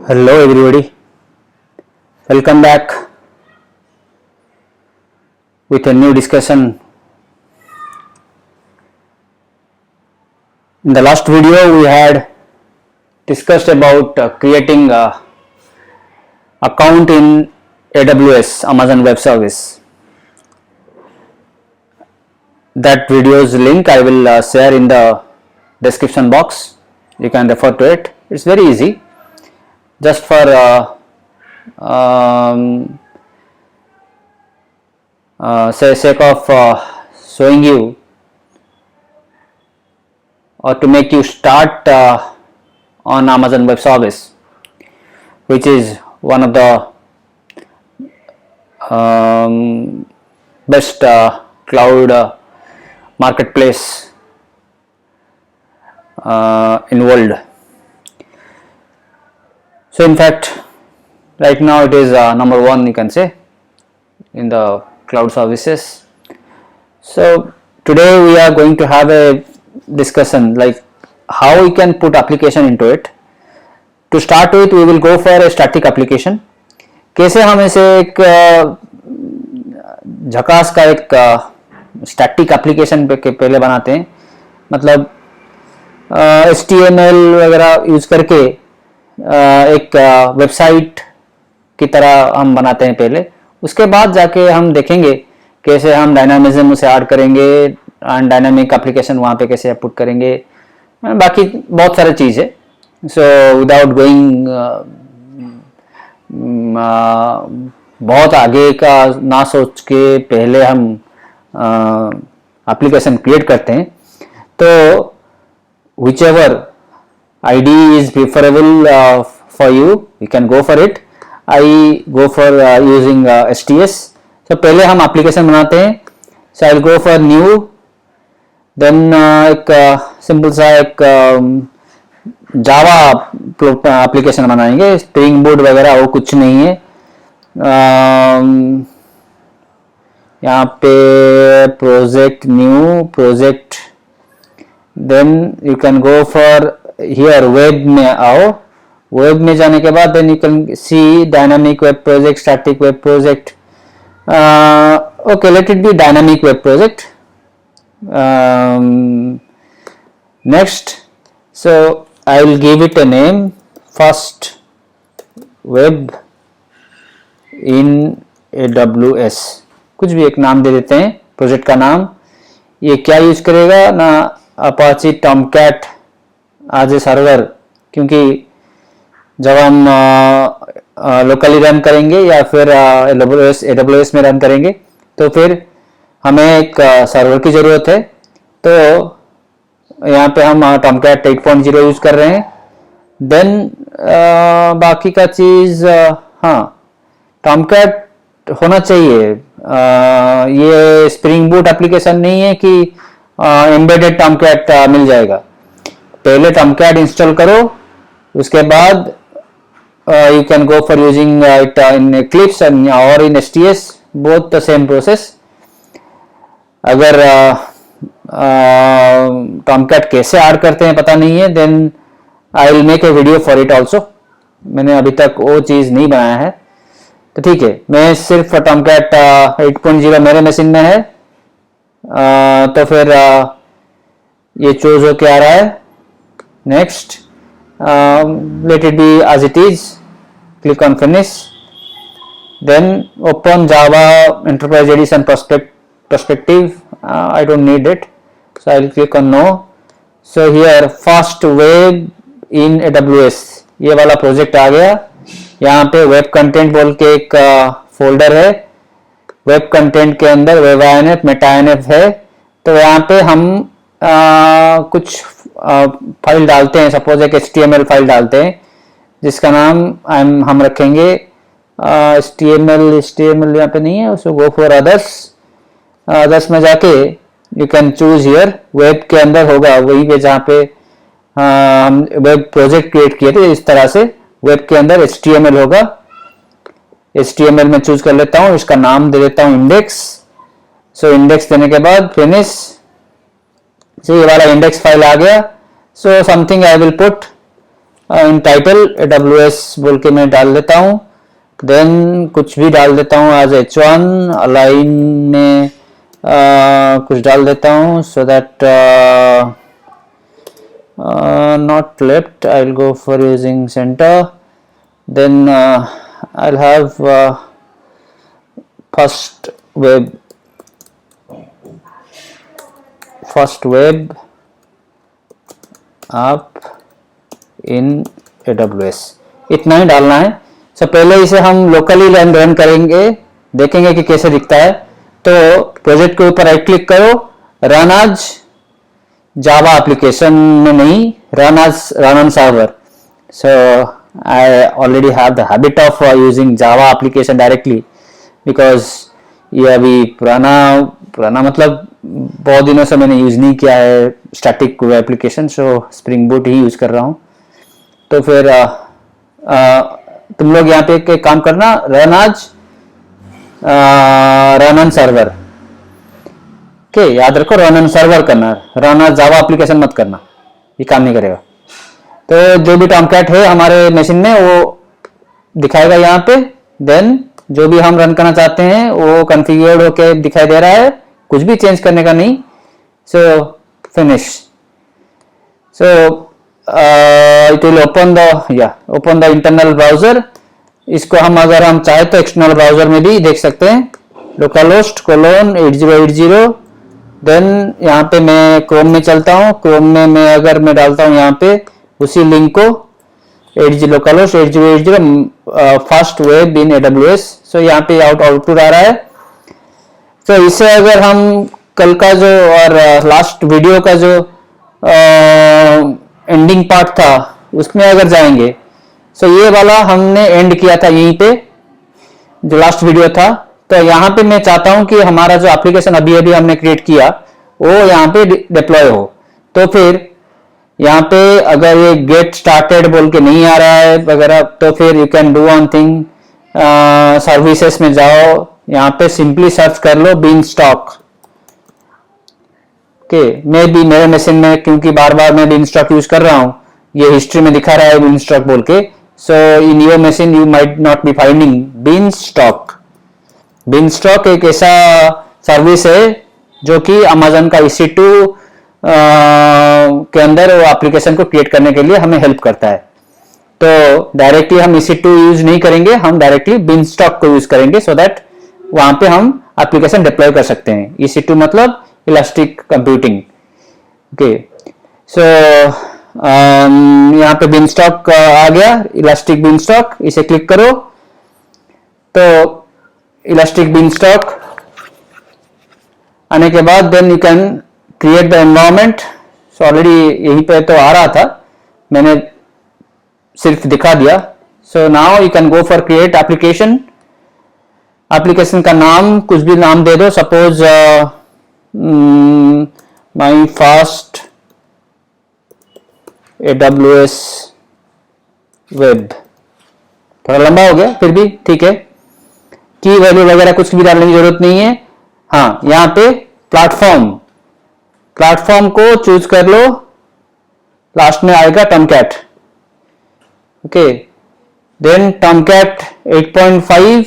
Hello everybody, welcome back with a new discussion. In the last video we had discussed about creating a account in AWS, Amazon Web Service. That video's link I will share in the description box. You can refer to it. It's very easy. Just for sake of showing you or to make you start on Amazon Web Service, which is one of the best cloud marketplace in world. So in fact, right now it is number one, you can say, in the cloud services. So today we are going to have a discussion like how we can put application into it. To start with, we will go for a static application. कैसे हम इसे एक झकास का एक static application पे पहले बनाते हैं, मतलब HTML वगैरह यूज करके एक वेबसाइट की तरह हम बनाते हैं पहले. उसके बाद जाके हम देखेंगे कैसे हम डायनामिज्म उसे ऐड करेंगे एंड डायनामिक एप्लीकेशन वहाँ पे कैसे पुट करेंगे, बाकी बहुत सारे चीज़ है. सो विदाउट गोइंग बहुत आगे का ना सोच के पहले हम एप्लीकेशन क्रिएट करते हैं. तो whichever ID is preferable for you, you can go for it. I go for using STS. So पहले हम एप्लीकेशन बनाते हैं. So I'll go for new. Then एक सिंपल सा एक जावा एप्लीकेशन बनाएंगे. स्प्रिंग बोट वगैरह वो कुछ नहीं है. यहाँ पे project new project. Then you can go for here web में आओ. वेब में जाने के बाद देन यू कैन सी dynamic web project, static web project. Okay, let it be dynamic web project. Next, so I will give it a name, first web in AWS. कुछ भी एक नाम दे देते हैं, प्रोजेक्ट का नाम. ये क्या यूज करेगा ना, Apache Tomcat as a server, क्योंकि जब हम लोकली रन करेंगे या फिर AWS में रन करेंगे तो फिर हमें एक सर्वर की ज़रूरत है. तो यहाँ पे हम टॉमकैट 8.0 यूज़ कर रहे हैं. देन बाकी का चीज़, हाँ, टॉमकैट होना चाहिए. ये स्प्रिंग बूट एप्लीकेशन नहीं है कि एम्बेडेड टॉमकैट मिल जाएगा. पहले टॉमकैट इंस्टॉल करो, उसके बाद you can go for using it in Eclipse and or in STS, both the same process. अगर टॉमकैट कैसे ऐड करते हैं पता नहीं है, then I will make a video for it also. मैंने अभी तक वो चीज़ नहीं बनाया है, तो ठीक है. मैं सिर्फ टॉमकैट 8.0 मेरे मशीन में है, तो फिर ये चूज हो के आ रहा है. Next, let it be as it is. Click on finish. Then open Java Enterprise Edition perspective. I don't need it, so I'll click on no. So here fast web in AWS, ये वाला project आ गया. यहाँ पे web content बोल के एक folder है. Web content के अंदर वेब INF मेटा INF है. तो यहाँ पे हम कुछ फाइल डालते हैं. सपोज एक HTML फाइल डालते हैं जिसका नाम हम रखेंगे HTML यहाँ पे नहीं है, उसको गो फॉर अदर्स में जाके you can choose here. Web के अंदर होगा वही पे जहाँ पे हम वेब प्रोजेक्ट क्रिएट किए थे. इस तरह से वेब के अंदर HTML होगा. HTML में चूज कर लेता हूँ, इसका नाम दे देता हूँ इंडेक्स. सो इंडेक्स देने के बाद फिनिश. So ये वाला इंडेक्स फाइल आ गया. So something I will put in title AWS बोल के मैं डाल देता हूँ, देन कुछ भी डाल देता हूँ एज H1, अलाइन में कुछ डाल देता हूँ so that not left, I'll go for using center. Then I'll have first web app in AWS, इतना ही डालना है। सो पहले इसे हम लोकली रन करेंगे, देखेंगे कि कैसे दिखता है। तो प्रोजेक्ट के ऊपर राइट क्लिक करो, रन एज जावा एप्लीकेशन में नहीं, run on server. So I already have the habit of using Java application directly because ये अभी पुराना मतलब बहुत दिनों से मैंने यूज नहीं किया है static web application, so spring boot ही यूज कर रहा हूँ। तो फिर तुम लोग यहाँ पे एक काम करना, रन ऑन सर्वर, ओके, याद रखो रन ऑन सर्वर करना, रन ऑन जावा एप्लीकेशन मत करना, ये काम नहीं करेगा। तो जो भी टॉमकैट है हमारे मशीन में वो दिखाएगा यहाँ पे, देन जो भी हम रन करना चाहते हैं वो कॉन्फ़िगर्ड होके दिखाई दे रहा है, कुछ भी चेंज करने का नहीं। सो finish. So it will open the internal browser. इसको अगर हम चाहे तो एक्सटर्नल ब्राउजर में भी देख सकते हैं, localhost :8080। देन यहाँ पे मैं क्रोम में चलता हूँ, क्रोम में मैं डालता हूँ यहाँ पे उसी लिंक को, localhost 8080 first web in AWS। सो यहाँ पे आउटपुट आ रहा है। तो इसे अगर हम कल का जो और लास्ट वीडियो का जो एंडिंग पार्ट था उसमें अगर जाएंगे, सो ये वाला हमने एंड किया था यहीं पे, जो लास्ट वीडियो था। तो यहाँ पे मैं चाहता हूँ कि हमारा जो एप्लीकेशन अभी हमने क्रिएट किया वो यहाँ पे डिप्लॉय हो। तो फिर यहाँ पे अगर ये गेट स्टार्टेड बोल के नहीं आ रहा है वगैरह, तो फिर you can do one thing, services में जाओ, यहाँ पे सिंपली सर्च कर लो बीनस्टॉक। ओके, मेरे मशीन में क्योंकि बार बार मैं बीनस्टॉक यूज कर रहा हूँ, ये हिस्ट्री में दिखा रहा है बीनस्टॉक बोल के। So in your machine you might not be finding beanstalk. Beanstalk एक ऐसा सर्विस है जो कि अमेज़न का EC2 के अंदर वो एप्लीकेशन को क्रिएट करने के लिए हमें हेल्प करता है। तो डायरेक्टली हम EC2 यूज नहीं करेंगे, हम डायरेक्टली बीनस्टॉक को यूज करेंगे सो दैट वहां पे हम एप्लीकेशन डिप्लॉय कर सकते हैं। EC2 मतलब इलास्टिक कंप्यूटिंग। ओके, सो यहाँ पे बीनस्टॉक आ गया, इलास्टिक बीनस्टॉक, इसे क्लिक करो। तो इलास्टिक बीनस्टॉक आने के बाद then you can create the environment. So already यहीं पे तो आ रहा था, मैंने सिर्फ दिखा दिया। So now you can go for create application. Application का नाम कुछ भी नाम दे दो, suppose my fast AWS web, थोड़ा लंबा हो गया फिर भी ठीक है। की वैल्यू वगैरह कुछ भी डालने की जरूरत नहीं है। हाँ, यहाँ पे प्लेटफॉर्म को चूज कर लो, लास्ट में आएगा टॉमकैट। ओके, देन टॉमकैट 8.5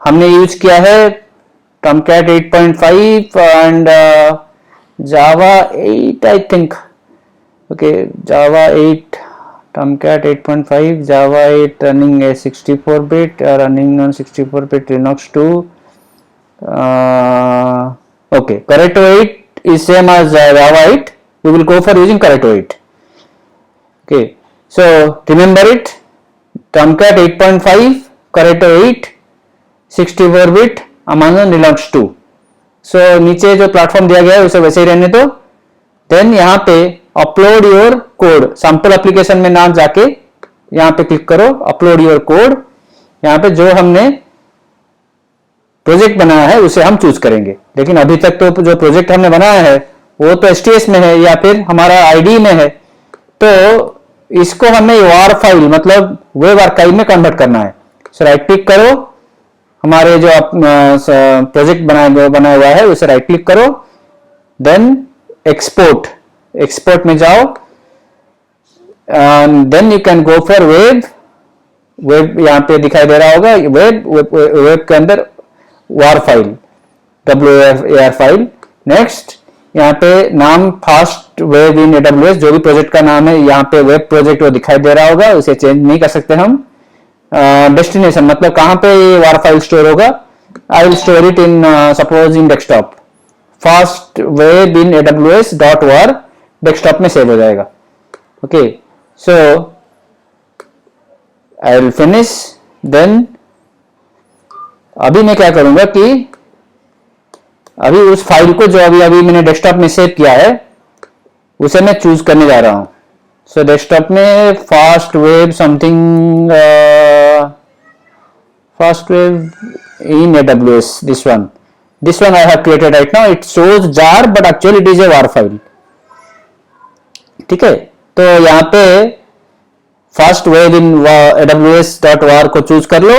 हमने यूज किया है, Tomcat 8.5 and Java 8 I think. Okay, Java 8, Tomcat 8.5, Java 8 running a 64-bit, running on 64-bit Linux 2. Okay, Corretto 8 is same as Java 8. We will go for using Corretto 8. Okay, so remember it. Tomcat 8.5, Corretto 8, 64-bit, Amazon Linux 2. So नीचे जो platform दिया गया है उसे वैसे ही रहने दो। Then यहाँ पे upload your code, sample application में नाम जाके यहाँ पे क्लिक करो, अपलोड योर कोड। यहाँ पे जो हमने प्रोजेक्ट बनाया है उसे हम चूज करेंगे, लेकिन अभी तक तो जो प्रोजेक्ट हमने बनाया है वो तो STS में है या फिर हमारा ID में है। तो इसको हमें WAR फाइल मतलब वेब आर्काइव में कन्वर्ट करना है। सो राइट क्लिक करो, हमारे जो प्रोजेक्ट बनाया हुआ है उसे राइट क्लिक करो, देन एक्सपोर्ट में जाओ, then you can go for web. Web यहाँ पे दिखाई दे रहा होगा. वेब के अंदर वार फाइल, WAR फाइल. नेक्स्ट यहाँ पे नाम फास्ट वेब इन AWS, जो भी प्रोजेक्ट का नाम है यहाँ पे वेब प्रोजेक्ट वो दिखाई दे रहा होगा, उसे चेंज नहीं कर सकते हम. डेस्टिनेशन मतलब कहाँ पे ये वार फाइल स्टोर होगा. I will store it in suppose in desktop. Fast web in AWS dot वार डेस्कटॉप में सेव हो जाएगा. Okay, so I will finish. Then अभी मैं क्या करूंगा कि अभी उस फाइल को जो अभी अभी मैंने डेस्कटॉप में सेव किया है उसे मैं चूज करने जा रहा हूं. सो डेस्कटॉप में fast web something, fast web in AWS, this one I have created right now. It shows jar but actually it is a war file. ठीक है, तो यहाँ पे फास्ट वेब इन AWS.var को चूज कर लो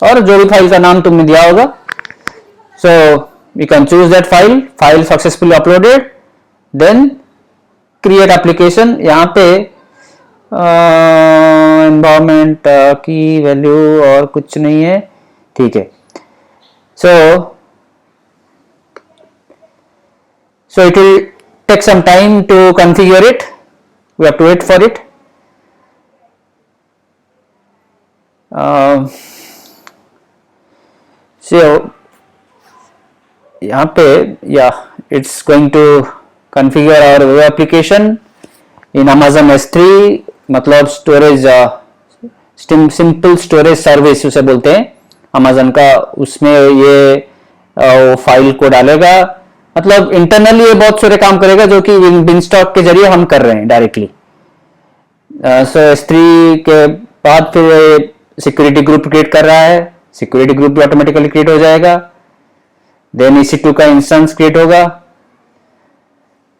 और जो भी फाइल का नाम तुमने दिया होगा. सो you can choose that file successfully uploaded. Then create application. यहाँ पे environment की वैल्यू और कुछ नहीं है. ठीक है, so it will take some time to configure it. We have to wait for it. So यहाँ पे it's going to configure our web application in Amazon S3. मतलब स्टोरेज, सिंपल स्टोरेज सर्विस उसे बोलते हैं अमेजन का. उसमें ये file को डालेगा. मतलब इंटरनली ये बहुत सारे काम करेगा जो कि बिनस्टॉक के जरिए हम कर रहे हैं डायरेक्टली. सो S3 के बाद फिर सिक्योरिटी ग्रुप क्रिएट कर रहा है. सिक्योरिटी ग्रुप भी ऑटोमेटिकली क्रिएट हो जाएगा. देन EC2 का इंस्टेंस क्रिएट होगा.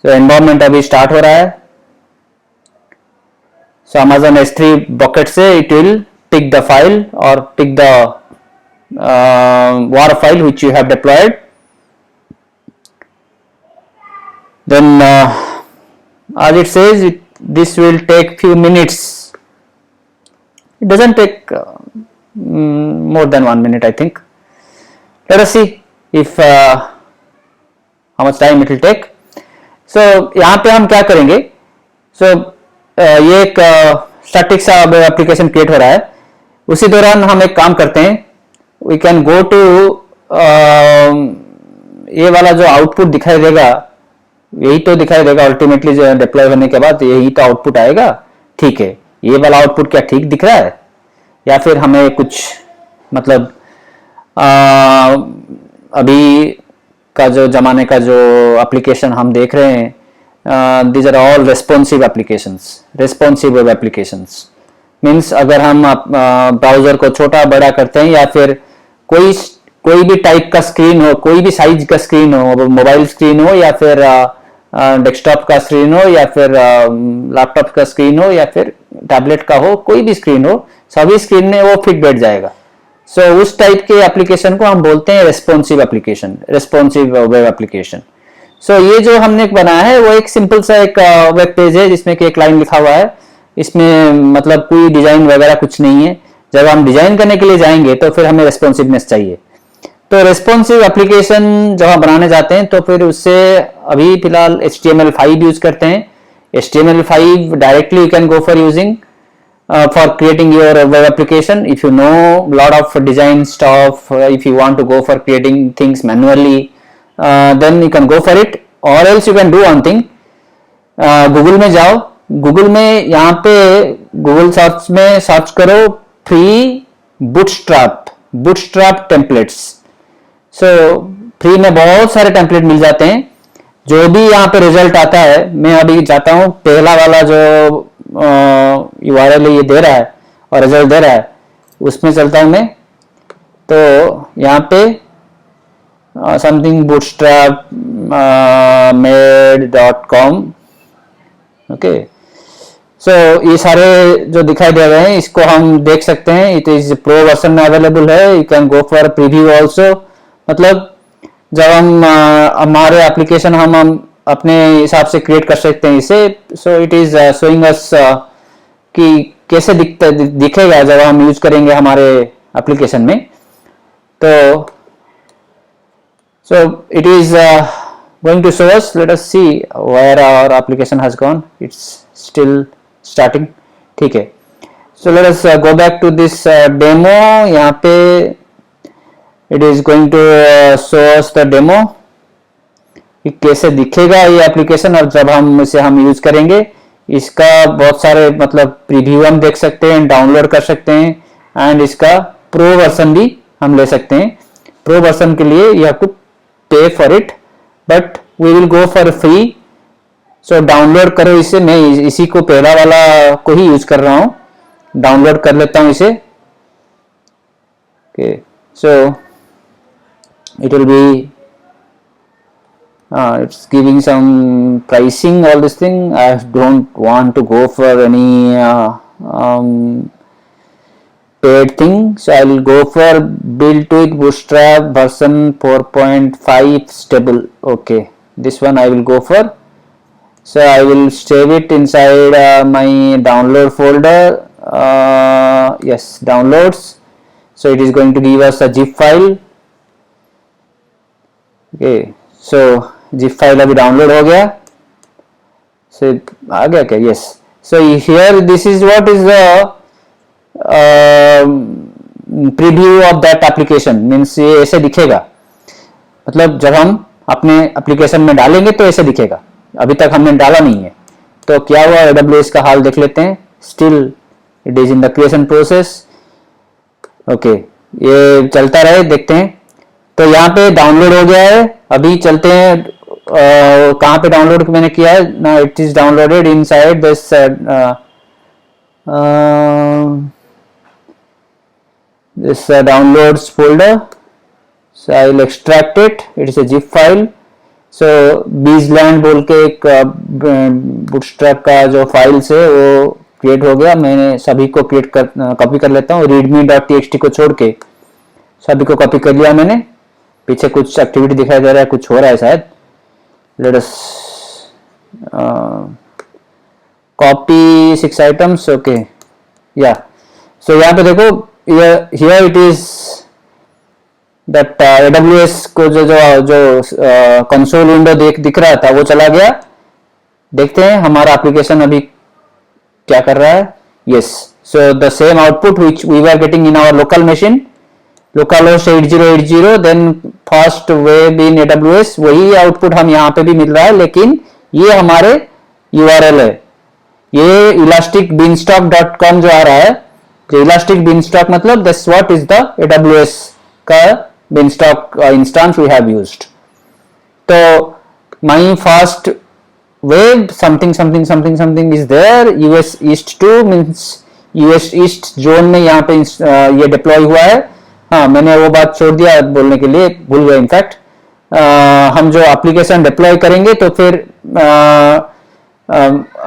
सो एनवायरनमेंट अभी स्टार्ट हो रहा है. सो अमेजन S3 बकेट से it will pick the file और pick the war file which you have deployed. Then as it says, this will take few minutes. It doesn't take more than 1 minute, I think. Let us see if how much time it will take. So यहाँ पे हम क्या करेंगे. So ये एक static सा application create हो रहा है. उसी दौरान हम एक काम करते हैं. We can go to ये वाला जो आउटपुट दिखाई देगा यही तो दिखाई देगा अल्टीमेटली जो डिप्लॉय होने के बाद यही तो आउटपुट आएगा. ठीक है, ये वाला आउटपुट क्या ठीक दिख रहा है या फिर हमें कुछ मतलब अभी का जो जमाने का जो एप्लीकेशन हम देख रहे हैं, these are all responsive applications. Responsive web applications means अगर हम ब्राउजर को छोटा बड़ा करते हैं या फिर कोई भी टाइप का स्क्रीन हो, कोई भी साइज का स्क्रीन हो, मोबाइल स्क्रीन हो या फिर डेस्कटॉप का स्क्रीन हो या फिर लैपटॉप का स्क्रीन हो या फिर टैबलेट का हो, कोई भी स्क्रीन हो, सभी स्क्रीन में वो फिट बैठ जाएगा. सो उस टाइप के एप्लीकेशन को हम बोलते हैं responsive application, responsive web application. So ये जो हमने बनाया है वो एक सिंपल सा एक वेब पेज है जिसमें कि एक लाइन लिखा हुआ है. इसमें मतलब कोई डिजाइन वगैरह कुछ नहीं है. जब हम डिजाइन करने के लिए जाएंगे तो फिर हमें रेस्पॉन्सिवनेस चाहिए. तो रेस्पॉन्सिव एप्लीकेशन जब हम बनाने जाते हैं तो फिर उससे अभी फिलहाल HTML5 यूज करते हैं. HTML5 directly you can go for using for creating your web application. If you know lot of design stuff, if you want to go for creating things manually, then you can go for it. Or else you can do one thing. Google में जाओ. Google में यहाँ पे Google search में search करो free bootstrap templates. So free में बहुत सारे टेम्पलेट मिल जाते हैं. जो भी यहाँ पे रिजल्ट आता है, मैं अभी जाता हूँ पहला वाला जो URL ये दे रहा है और रिजल्ट दे रहा है उसमें चलता हूं मैं. तो यहाँ पे समथिंग bootstrap made.com. ओके, सो ये सारे जो दिखाई दे रहे हैं इसको हम देख सकते हैं. इट इज प्रो वर्जन में अवेलेबल है. You can go for preview also. मतलब जब हम हमारे एप्लीकेशन हम अपने हिसाब से क्रिएट कर सकते हैं इसे. So it is showing us कि कैसे दिखेगा जब हम यूज करेंगे हमारे एप्लीकेशन में। तो so it is going to show us. Let us see where our application has gone. It's still starting. ठीक है, so let us go back to this demo. यहाँ पे it is going to show us the demo कि कैसे दिखेगा ये application और जब हम इसे यूज करेंगे। इसका बहुत सारे मतलब प्रीव्यू हम देख सकते हैं, डाउनलोड कर सकते हैं एंड इसका प्रो वर्जन भी हम ले सकते हैं। प्रो वर्जन के लिए you have to pay for it, but we will go for free. So download करो इसे, मैं इसी को पहला वाला को ही यूज कर रहा हूँ, डाउनलोड कर लेता हूँ इसे। Okay, so it will be it's giving some pricing, all this thing. I don't want to go for any paid thing, so I will go for build to it bootstrap version 4.5 stable. Okay, this one I will go for. So I will save it inside my download folder. Yes, downloads. So it is going to give us a zip file. Okay, so zip file अभी download हो गया। so आ गया क्या? yes, so here this is what is the preview of that application, means ये ऐसे दिखेगा। मतलब जब हम अपने एप्लीकेशन में डालेंगे तो ऐसे दिखेगा। अभी तक हमने डाला नहीं है तो क्या हुआ, AWS का हाल देख लेते हैं। Still it is in the creation process. Okay, ये चलता रहे, देखते हैं। तो यहाँ पे डाउनलोड हो गया है। अभी चलते हैं कहाँ पे डाउनलोड मैंने किया है ना। It is downloaded inside this this downloads folder. So I will extract it. It is a zip file. So Beesland बोल के एक bootstrap का जो फाइल्स है वो क्रिएट हो गया। मैंने सभी को कॉपी कर लेता हूँ। readme.txt को छोड़ के सभी को कॉपी कर लिया मैंने। पीछे कुछ एक्टिविटी दिखाई दे रहा है, कुछ हो रहा है शायद। Let us copy 6 items. Okay, या सो यहाँ पे देखो, here it is that AWS को जो कंसोल विंडो दिख रहा था वो चला गया। देखते हैं हमारा एप्लीकेशन अभी क्या कर रहा है। Yes, so the same output which we were getting in our local machine, localhost 8080, then first web in AWS, वही आउटपुट हम यहाँ पे भी मिल रहा है, लेकिन ये हमारे URL है। ये elasticbeanstalk.com जो आ रहा है, जो elastic beanstalk मतलब that's what is the AWS का beanstalk instance we have used। तो my first web something is there, US East 2 means US East zone में यहाँ पे ये डिप्लॉय हुआ है। हाँ, मैंने वो बात छोड़ दिया बोलने के लिए, भूल गया इनफैक्ट। हम जो एप्लीकेशन डिप्लॉय करेंगे तो फिर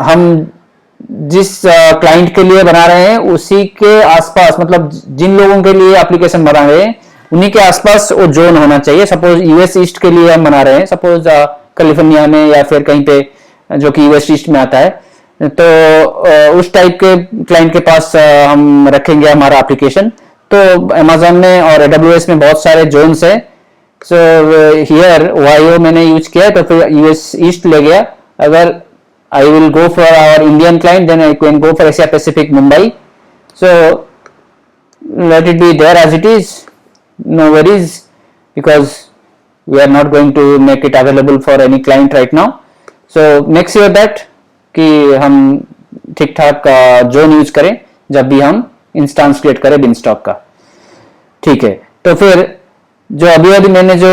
हम जिस क्लाइंट के लिए बना रहे हैं उसी के आसपास, मतलब जिन लोगों के लिए एप्लीकेशन बना रहे हैं उन्हीं के आसपास वो जोन होना चाहिए। सपोज यूएस ईस्ट के लिए हम बना रहे हैं, सपोज कैलिफोर्निया में या फिर कहीं पे जो कि यूएस ईस्ट में आता है, तो उस टाइप के क्लाइंट के पास हम रखेंगे हमारा एप्लीकेशन। तो Amazon में और AWS में बहुत सारे जोन्स है। सो हियर YO मैंने यूज किया तो फिर US ईस्ट ले गया। अगर I will go for our Indian client then I can go for Asia Pacific Mumbai. So let it be there as it is, no worries, because we are not going to make it available for any client right now. So make sure that कि हम ठीक ठाक zone use करें जब भी हम instance create करें beanstalk का। ठीक है, तो फिर जो अभी मैंने जो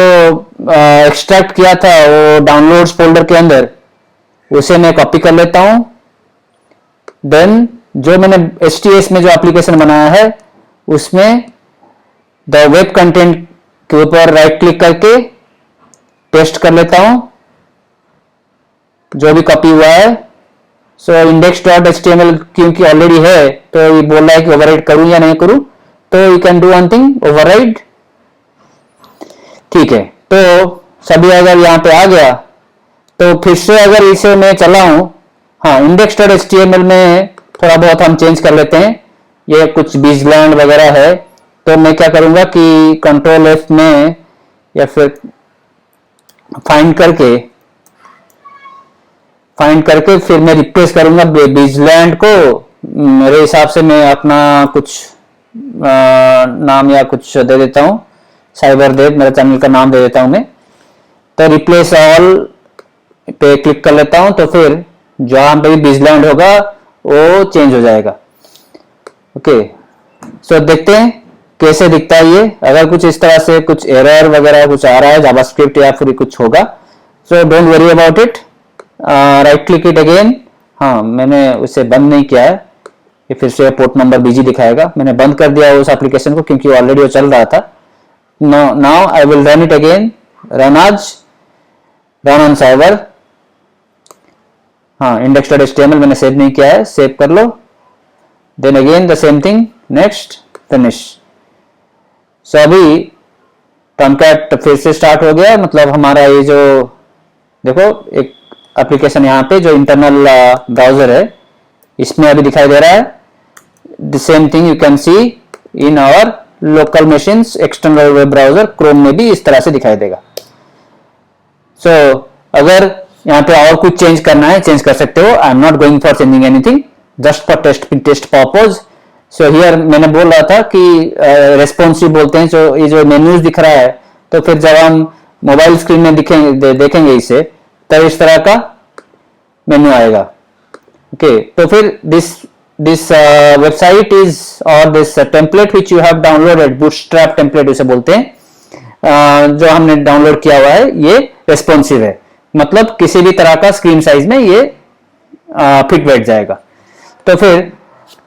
एक्सट्रैक्ट किया था वो डाउनलोड्स फोल्डर के अंदर, उसे मैं कॉपी कर लेता हूं। देन जो मैंने HTS में जो एप्लीकेशन बनाया है उसमें द वेब कंटेंट के ऊपर राइट क्लिक करके पेस्ट कर लेता हूं जो भी कॉपी हुआ है। सो index.html क्योंकि ऑलरेडी है तो ये बोल रहा है कि ओवरराइड करूं या नहीं करूं, तो you can do one thing, override. ठीक है, तो सभी अगर यहाँ पे आ गया तो फिर से अगर इसे मैं चलाऊं, हाँ, index.html में थोड़ा बहुत हम चेंज कर लेते हैं। ये कुछ बीजलैंड वगैरह है, तो मैं क्या करूंगा कि कंट्रोल एफ में या फिर फाइंड करके फिर मैं रिप्लेस करूंगा बीजलैंड को। मेरे हिसाब से मैं अपना कुछ नाम या कुछ दे देता हूँ, साइबर देव मेरा चैनल का नाम दे देता हूँ मैं। तो रिप्लेस ऑल पे क्लिक कर लेता हूँ, तो फिर जहां पे भी बीजलैंड होगा वो चेंज हो जाएगा। ओके, सो देखते हैं कैसे दिखता है ये। अगर कुछ इस तरह से कुछ एरर वगैरह कुछ आ रहा है जावास्क्रिप्ट या फिर कुछ होगा, so don't worry about it. Right click it again. हाँ, मैंने उसे बंद नहीं किया है, ये फिर से पोर्ट नंबर बिजी दिखाएगा। मैंने बंद कर दिया उस एप्लीकेशन को क्योंकि ऑलरेडी वो चल रहा था। Now I will run it again. Run on server. हाँ, index.html मैंने सेव नहीं किया है, सेव कर लो। Then again the same thing, next, finish. So अभी टॉमकैट फिर से स्टार्ट हो गया। मतलब हमारा ये जो देखो एक एप्लीकेशन यहाँ पे जो इंटरनल ब्राउजर है इसमें अभी दिखाई दे रहा है। The same thing you can see in our local machines. External web browser Chrome में भी इस तरह से दिखाई देगा। सो अगर यहाँ पे और कुछ चेंज करना है, चेंज कर सकते हो। I am not going for changing anything, just for test purpose. So here मैंने बोल रहा था कि रेस्पॉन्सिव बोलते हैं। जो ये जो मेन्यूज दिख रहा है, तो फिर जब हम मोबाइल स्क्रीन में देखेंगे इसे, तब इस तरह का मेन्यू आएगा। ओके, तो फिर दिस वेबसाइट इज और this template which you have downloaded, bootstrap template उसे बोलते हैं, जो हमने डाउनलोड किया हुआ है, ये रेस्पॉन्सिव है। मतलब किसी भी तरह का स्क्रीन साइज में ये फिट बैठ जाएगा। तो फिर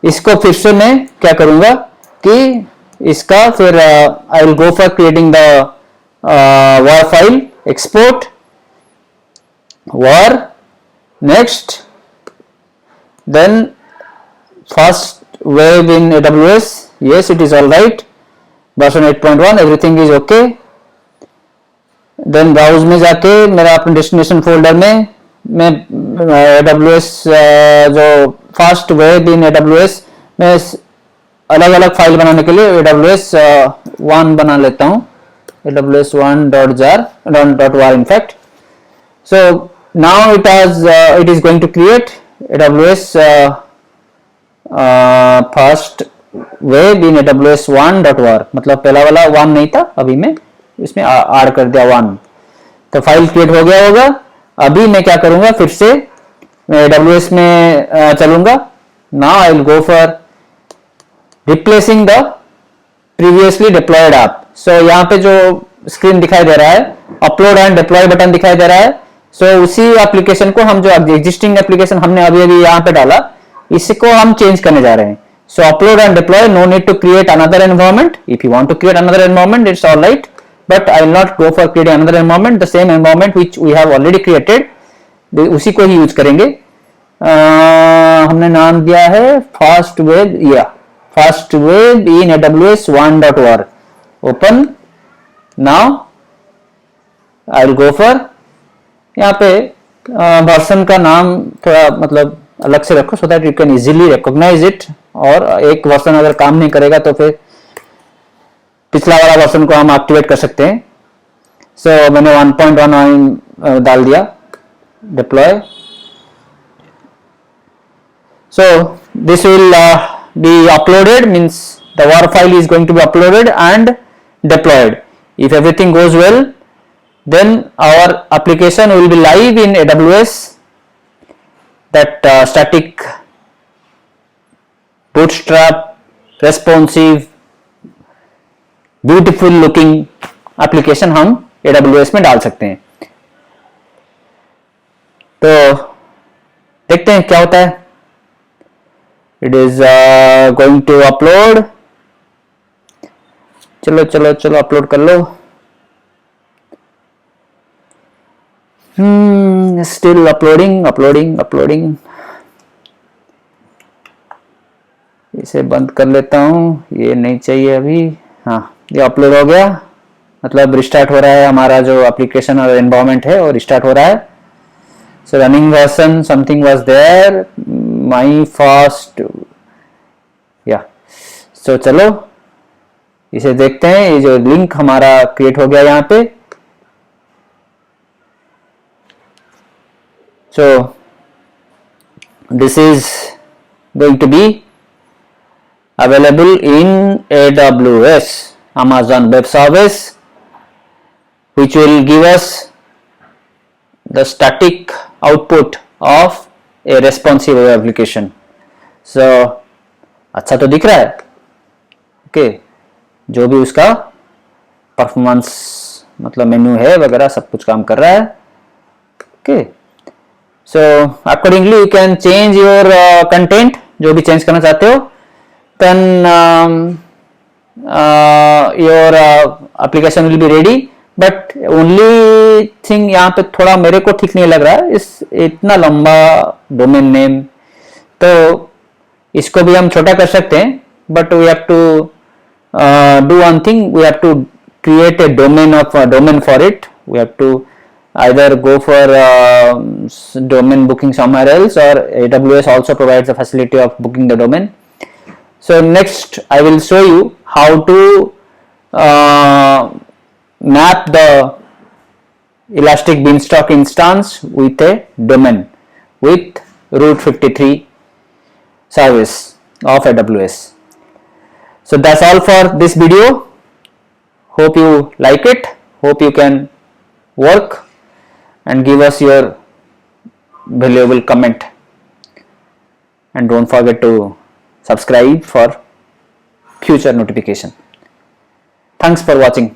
इसको फिर से मैं क्या करूंगा कि इसका फिर I will go for creating the war file, export war, next, then first web in AWS, yes it is all right, version 8.1, everything is okay। Then browse में जाके मेरा अपने डेस्टिनेशन फोल्डर में मैं AWS जो फर्स्ट वेब इन AWS में अलग अलग फाइल बनाने के लिए AWS 1 बना लेता हूँ, AWS1.jar in fact। so now it is going to create AWS first web in AWS1.var। मतलब पहला वाला 1 नहीं था, अभी मैं इसमें ऐड कर दिया 1। तो फाइल क्रिएट हो गया होगा। अभी मैं क्या करूंगा, फिर से मैं AWS में चलूंगा। Now I will go for replacing the previously deployed app. So यहाँ पे जो स्क्रीन दिखाई दे रहा है, अपलोड एंड डिप्लॉय बटन दिखाई दे रहा है। सो उसी एप्लीकेशन को हम जो एग्जिस्टिंग एप्लीकेशन हमने अभी यहाँ पे डाला, इसको हम चेंज करने जा रहे हैं। So upload and deploy, no need to create another environment. If you want to create another environment it's all right, but I will not go for creating another environment। the same environment which we have already created, उसी को ही use करेंगे। हमने नाम दिया है first web, या first web in AWS1.var। Open now, I will go for, यहाँ पे वर्जन का नाम थोड़ा मतलब अलग से रखो so that you can easily recognize it। और एक वर्जन अगर काम नहीं करेगा तो फिर पिछला वाला वर्जन को हम एक्टिवेट कर सकते हैं। सो मैंने 1.1 डाल दिया, deploy. So this will be uploaded, means the war file is going to be uploaded and deployed. If everything goes well, then our application will be live in AWS, that static bootstrap responsive beautiful looking application हम AWS में डाल सकते हैं। तो देखते हैं क्या होता है। It is going to upload. चलो चलो चलो अपलोड कर लो। Still uploading. इसे बंद कर लेता हूं, ये नहीं चाहिए अभी। हाँ, ये अपलोड हो गया, मतलब रिस्टार्ट हो रहा है हमारा जो एप्लीकेशन और एनवायरनमेंट है, और रिस्टार्ट हो रहा है। So running version something was there, my first so चलो इसे देखते हैं। ये जो लिंक हमारा क्रिएट हो गया यहाँ पे। So this is going to be available in AWS, Amazon Web Service, which will give us the static output of a responsive web application. So अच्छा तो दिख रहा है। ओके, जो भी उसका परफॉर्मेंस मतलब मेन्यू है वगैरह सब कुछ काम कर रहा है। Okay, so accordingly you can change your content, जो भी चेंज करना चाहते हो। then your application will be ready, but only thing यहाँ पे थोड़ा मेरे को ठीक नहीं लग रहा है, इस इतना लंबा डोमेन नेम, तो इसको भी हम छोटा कर सकते हैं, but we have to do one thing, we have to create a domain for it. We have to either go for domain booking somewhere else, or AWS also provides the facility of booking the domain. So next I will show you how to map the Elastic Beanstalk instance with a domain with Route 53 service of AWS. So that's all for this video. Hope you like it. Hope you can work and give us your valuable comment. And don't forget to subscribe for future notification. Thanks for watching.